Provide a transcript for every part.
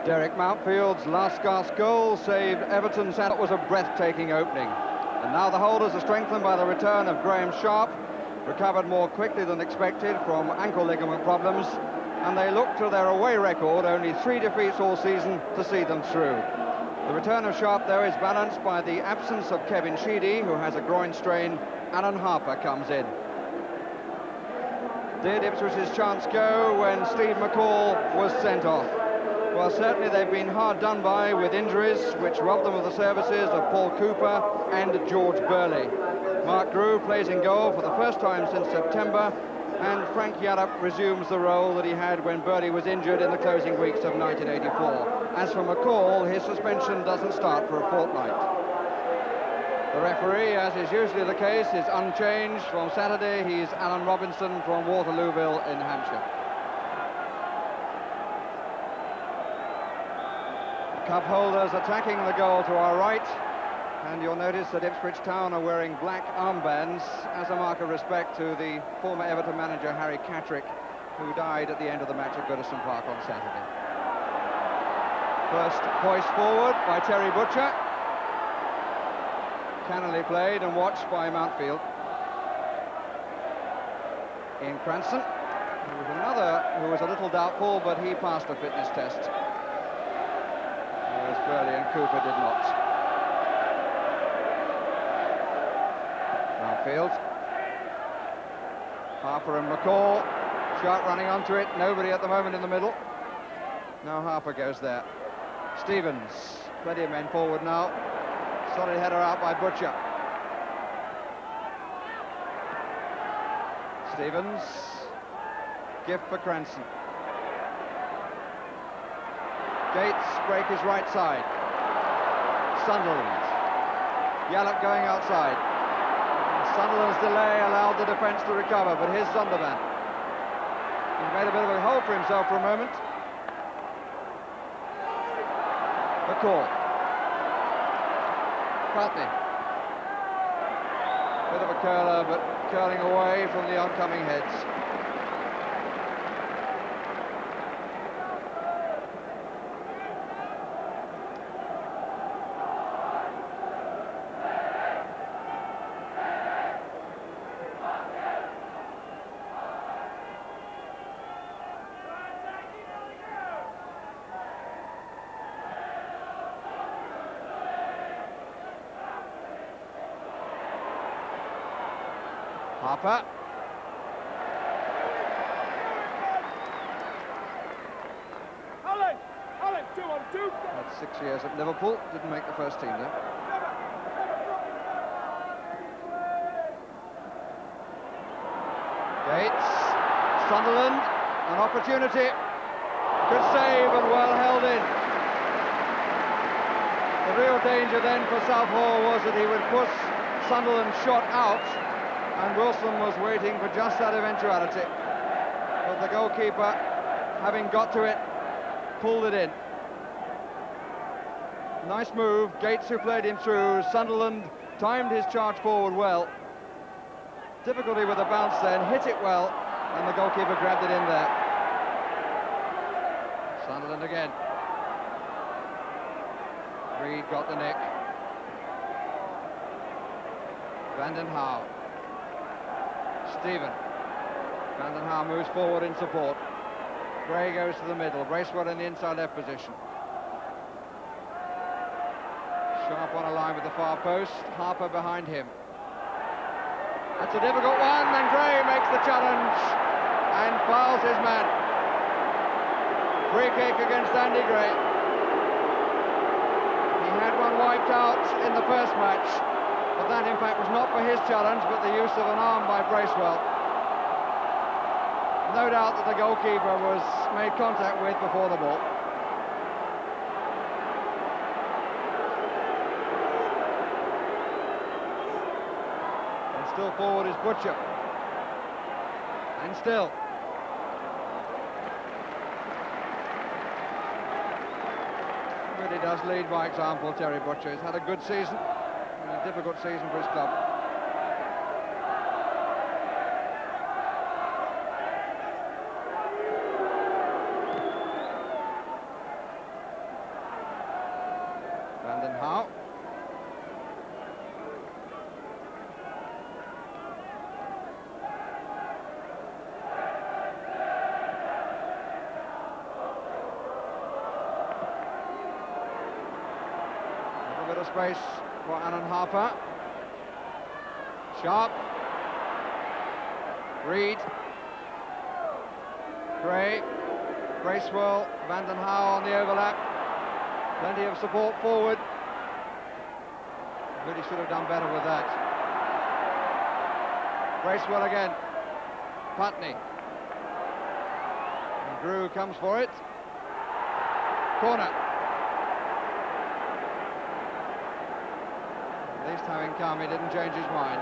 Derek Mountfield's last gasp goal saved Everton. That was a breathtaking opening. And now the holders are strengthened by the return of Graham Sharp, recovered more quickly than expected from ankle ligament problems, and they look to their away record, only 3 defeats all season, to see them through. The return of Sharp, though, is balanced by the absence of Kevin Sheedy, who has a groin strain. Alan Harper comes in. Did Ipswich's chance go when Steve McCall was sent off? Well, certainly they've been hard done by with injuries, which robbed them of the services of Paul Cooper and George Burley. Mark Grew plays in goal for the first time since September, and Frank Yallop resumes the role that he had when Burley was injured in the closing weeks of 1984. As for McCall, his suspension doesn't start for a fortnight. The referee, as is usually the case, is unchanged from Saturday. He's Alan Robinson from Waterlooville in Hampshire. Cup holders attacking the goal to our right, and you'll notice that Ipswich Town are wearing black armbands as a mark of respect to the former Everton manager Harry Catterick, who died at the end of the match at Goodison Park on Saturday. First hoist forward by Terry Butcher, cannily played and watched by Mountfield. In Cranston, there was another who was a little doubtful, but he passed the fitness test, whereas Burley and Cooper did not. Mountfield, Harper and McCall, Sharp running onto it, nobody at the moment in the middle. Now Harper goes there. Stevens, plenty of men forward now. Solid header out by Butcher. Stevens, gift for Cranston. Gates break his right side. Sunderland. Yallop going outside. Sunderland's delay allowed the defence to recover, but here's Zondervan. He's made a bit of a hole for himself for a moment. McCall. Putney. Bit of a curler, but curling away from the oncoming heads. Harper. Allen, 2-on-2. Had 6 years at Liverpool, didn't make the first team though. Gates, Sunderland, an opportunity. Good save and well held in. The real danger then for Southall was that he would push Sunderland's shot out, and Wilson was waiting for just that eventuality. But the goalkeeper, having got to it, pulled it in. Nice move, Gates who played him through. Sunderland timed his charge forward well. Difficulty with the bounce then, hit it well, and the goalkeeper grabbed it in there. Sunderland again. Reed got the nick. Vanden Hauwe. Stephen. Vanden Hauwe moves forward in support. Gray goes to the middle. Bracewell in the inside left position. Sharp on a line with the far post. Harper behind him. That's a difficult one, and Gray makes the challenge and fouls his man. Free kick against Andy Gray. He had one wiped out in the first match, but that in fact was not for his challenge, but the use of an arm by Bracewell. No doubt that the goalkeeper was made contact with before the ball. And still forward is Butcher. And still. Really does lead by example, Terry Butcher. He's had a good season, and a difficult season for his club. Vanden Hauw. A bit of space for Alan Harper. Sharp. Reed. Gray. Bracewell. Vanden Hauw on the overlap. Plenty of support forward. Really should have done better with that. Bracewell again. Putney. And Drew comes for it. Corner. At least having come, he didn't change his mind.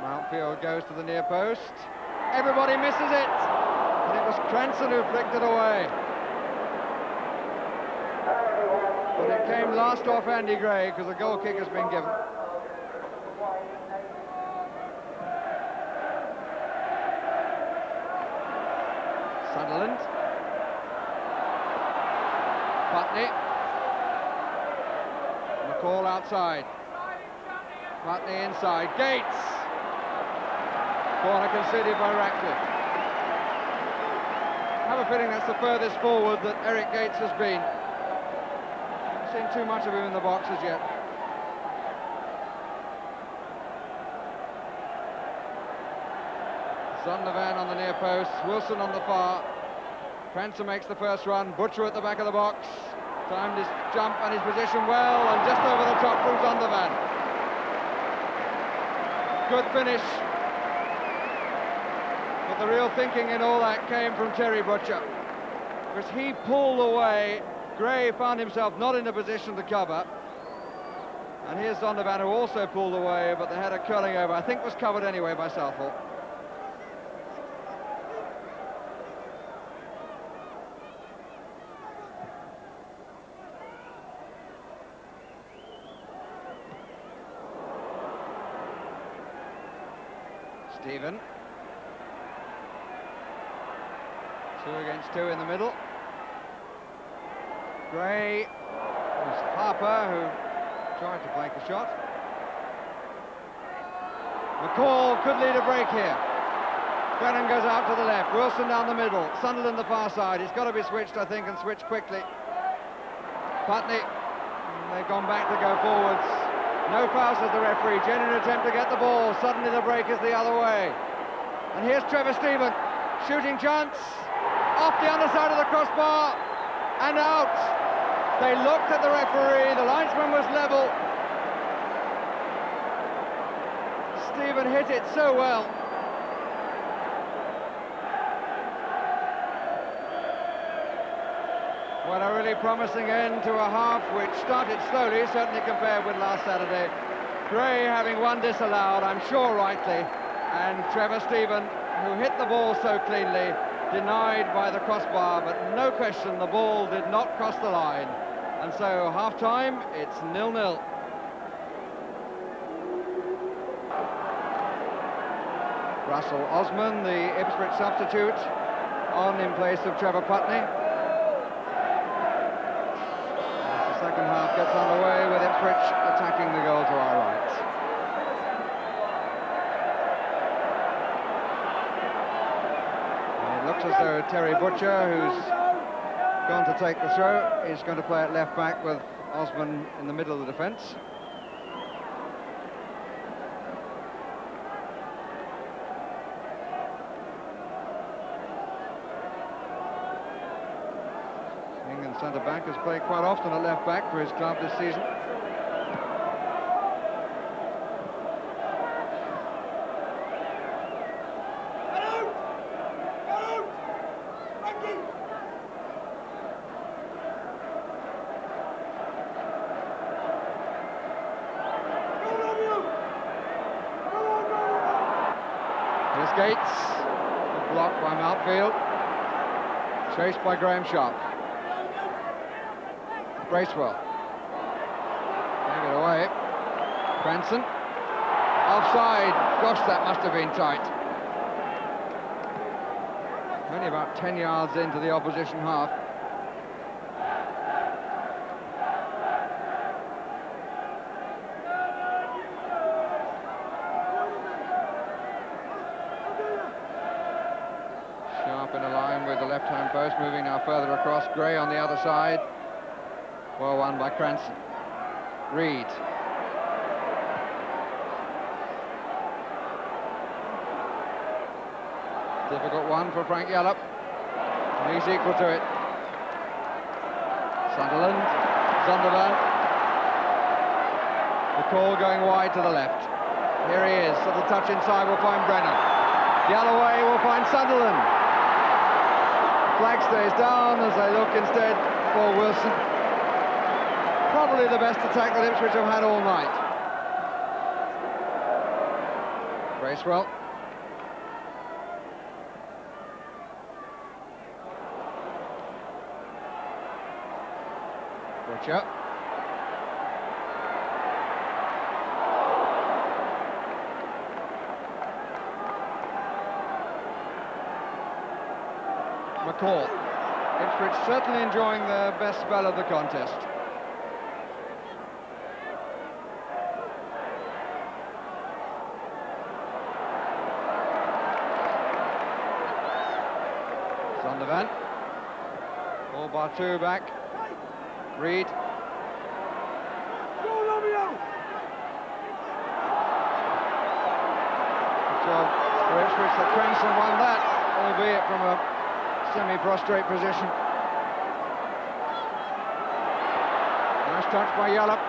Mountfield goes to the near post. Everybody misses it. And it was Cranston who flicked it away. But it came last off Andy Gray because the goal kick has been given. Sunderland. Putney. McCall outside. Putney inside. Gates. Corner conceded by Ratcliffe. I have a feeling that's the furthest forward that Eric Gates has been. Haven't seen too much of him in the box as yet. Zondervan on the near post, Wilson on the far. Cranston makes the first run, Butcher at the back of the box. Timed his jump and his position well, and just over the top through Zondervan. Good finish. But the real thinking in all that came from Terry Butcher, because he pulled away. Gray found himself not in a position to cover, and here's Zondervan, who also pulled away, but the header curling over, I think was covered anyway by Southall. Stephen. 2 against 2 in the middle. Gray. There's Harper, who tried to blank a shot. McCall could lead a break here. Brennan goes out to the left. Wilson down the middle. Sunderland the far side. He's got to be switched, I think, and switched quickly. Putney. They've gone back to go forwards. No foul, says the referee. Genuine attempt to get the ball. Suddenly the break is the other way. And here's Trevor Stephen. Shooting chance. Off the underside of the crossbar. And out. They looked at the referee. The linesman was level. Stephen hit it so well. Well, a really promising end to a half which started slowly, certainly compared with last Saturday. Gray having one disallowed, I'm sure rightly, and Trevor Stephen, who hit the ball so cleanly, denied by the crossbar, but no question the ball did not cross the line. And so half-time, it's 0-0. Russell Osman, the Ipswich substitute, on in place of Trevor Putney. Second half gets underway with Ipswich attacking the goal to our right. And it looks as though Terry Butcher, who's gone to take the throw, is going to play at left back with Osman in the middle of the defence. Centre-back has played quite often at left-back for his club this season. Here's Gates, blocked by Mountfield, chased by Graham Sharp. Bracewell. Gave it away. Cranston. Offside. Gosh, that must have been tight. Only about 10 yards into the opposition half. up in a line with the left-hand post, moving now further across. Gray on the other side. Well won by Cranston. Reed. Difficult one for Frank Yallop. And he's equal to it. Sunderland. Zondervan. The call going wide to the left. Here he is. Little touch inside will find Brennan. Galloway will find Sunderland. Flag stays down as they look instead for Wilson. Probably the best attack that Ipswich have had all night. Bracewell. Butcher. McCall. Ipswich certainly enjoying the best spell of the contest. Zondervan. Ball bar two back. Reed. Good job for Ipswich that Cranston won that, albeit from a semi-prostrate position. Nice touch by Yallop.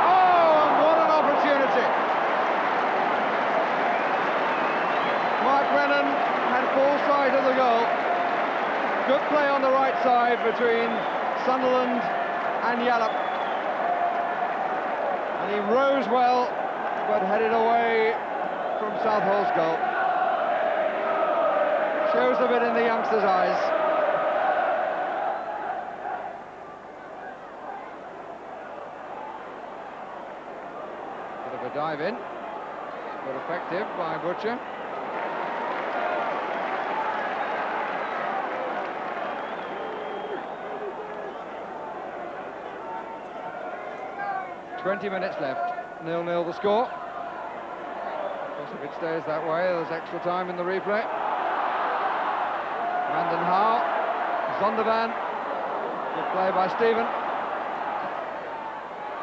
Oh, and what an opportunity! Mark Brennan had full sight of the goal. Good play on the right side between Sunderland and Yallop. And he rose well, but headed away from Southall's goal. Shows a bit in the youngster's eyes. Bit of a dive in, but effective by Butcher. "20 minutes left, 0-0 the score. Of course, if it stays that way, there's extra time in the replay. Vanden Haar, Zondervan, good play by Stephen.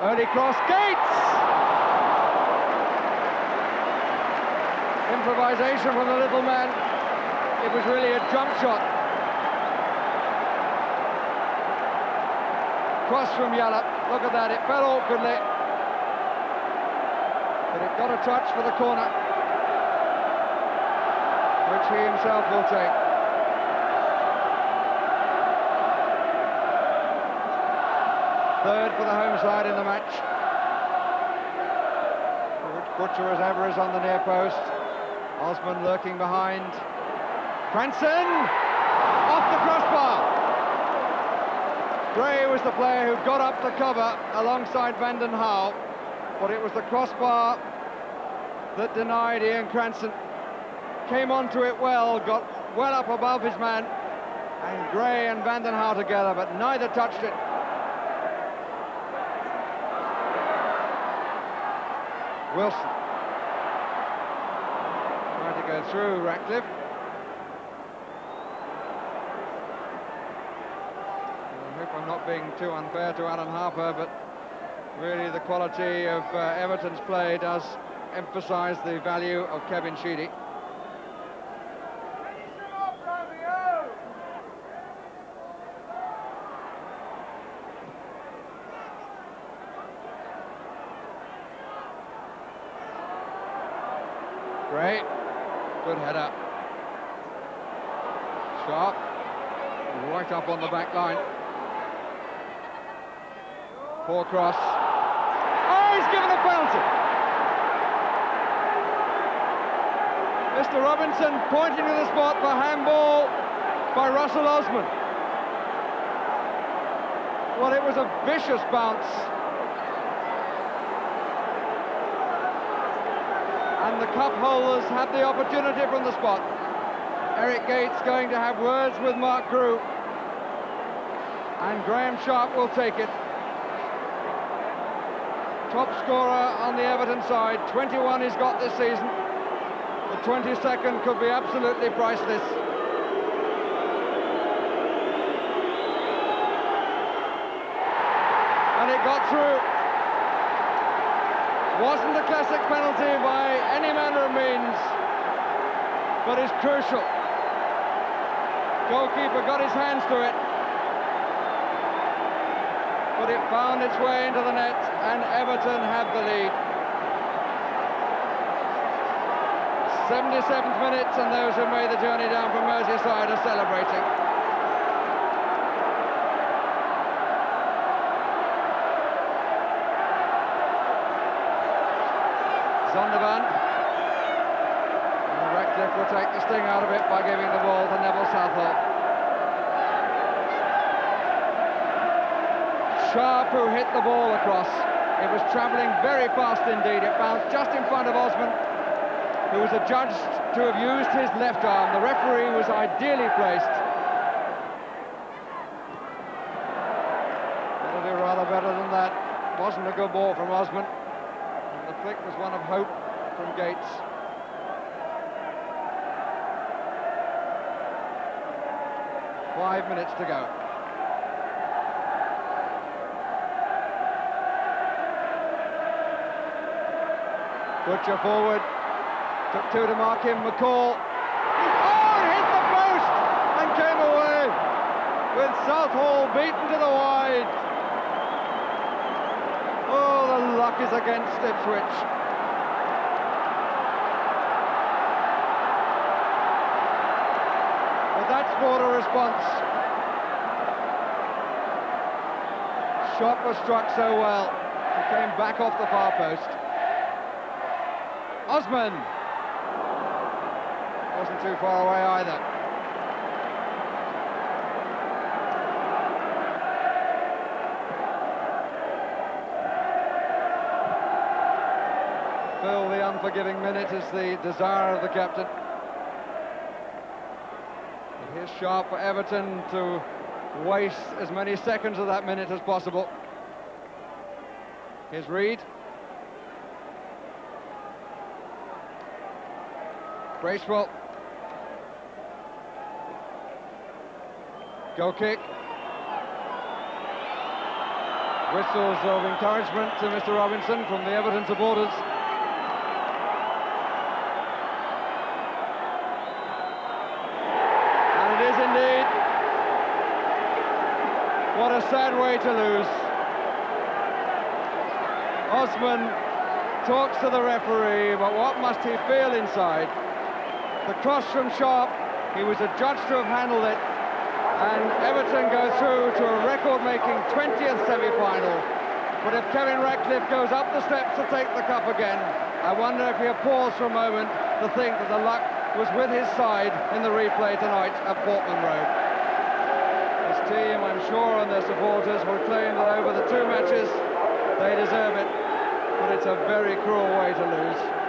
Early cross, Gates! Improvisation from the little man. It was really a jump shot. Cross from Yallop, look at that, it fell awkwardly. But it got a touch for the corner, which he himself will take. Third for the home side in the match. Butcher, as ever, is on the near post. Osman lurking behind. Cranston! Off the crossbar! Gray was the player who got up the cover alongside Vanden Haar, but it was the crossbar that denied Ian Cranston. Came onto it well, got well up above his man, and Gray and Vanden Haar together, but neither touched it. Wilson trying to go through Ratcliffe. I hope I'm not being too unfair to Alan Harper, but really the quality of Everton's play does emphasise the value of Kevin Sheedy. Gray, good header. Sharp, right up on the back line. Poor cross. Oh, he's given a penalty. Mr. Robinson pointing to the spot for handball by Russell Osman. Well, it was a vicious bounce. And the cup holders had the opportunity from the spot. Eric Gates going to have words with Mark Grew. And Graham Sharp will take it. Top scorer on the Everton side, 21 he's got this season. 22nd could be absolutely priceless. And it got through. Wasn't a classic penalty by any manner of means, but it's crucial. Goalkeeper got his hands to it, but it found its way into the net, and Everton have the lead. 77th minute, and those who made the journey down from Merseyside are celebrating. Zondervan. And Ratcliffe will take the sting out of it by giving the ball to Neville Southall. Sharp, who hit the ball across. It was travelling very fast indeed. It bounced just in front of Osman, who was adjudged to have used his left arm. The referee was ideally placed. Got to do rather better than that. Wasn't a good ball from Osman. And the flick was one of hope from Gates. Five minutes to go. Butcher forward. Took two to mark him, McCall. Oh, it hit the post and came away with Southall beaten to the wide. Oh, the luck is against Ipswich. But that's brought a response. Shot was struck so well. It came back off the far post. Osman. Wasn't too far away either. Phil, the unforgiving minute is the desire of the captain. And here's Sharp for Everton to waste as many seconds of that minute as possible. Here's Reid. Bracewell. Goal kick. Whistles of encouragement to Mr. Robinson from the Everton supporters. And it is indeed. What a sad way to lose. Osman talks to the referee, but what must he feel inside? The cross from Sharp, he was adjudged to have handled it, and Everton go through to a record-making 20th semi-final. But if Kevin Ratcliffe goes up the steps to take the cup again, I wonder if he'll pause for a moment to think that the luck was with his side in the replay tonight at Portman Road. His team, I'm sure, and their supporters will claim that over the two matches, they deserve it, but it's a very cruel way to lose.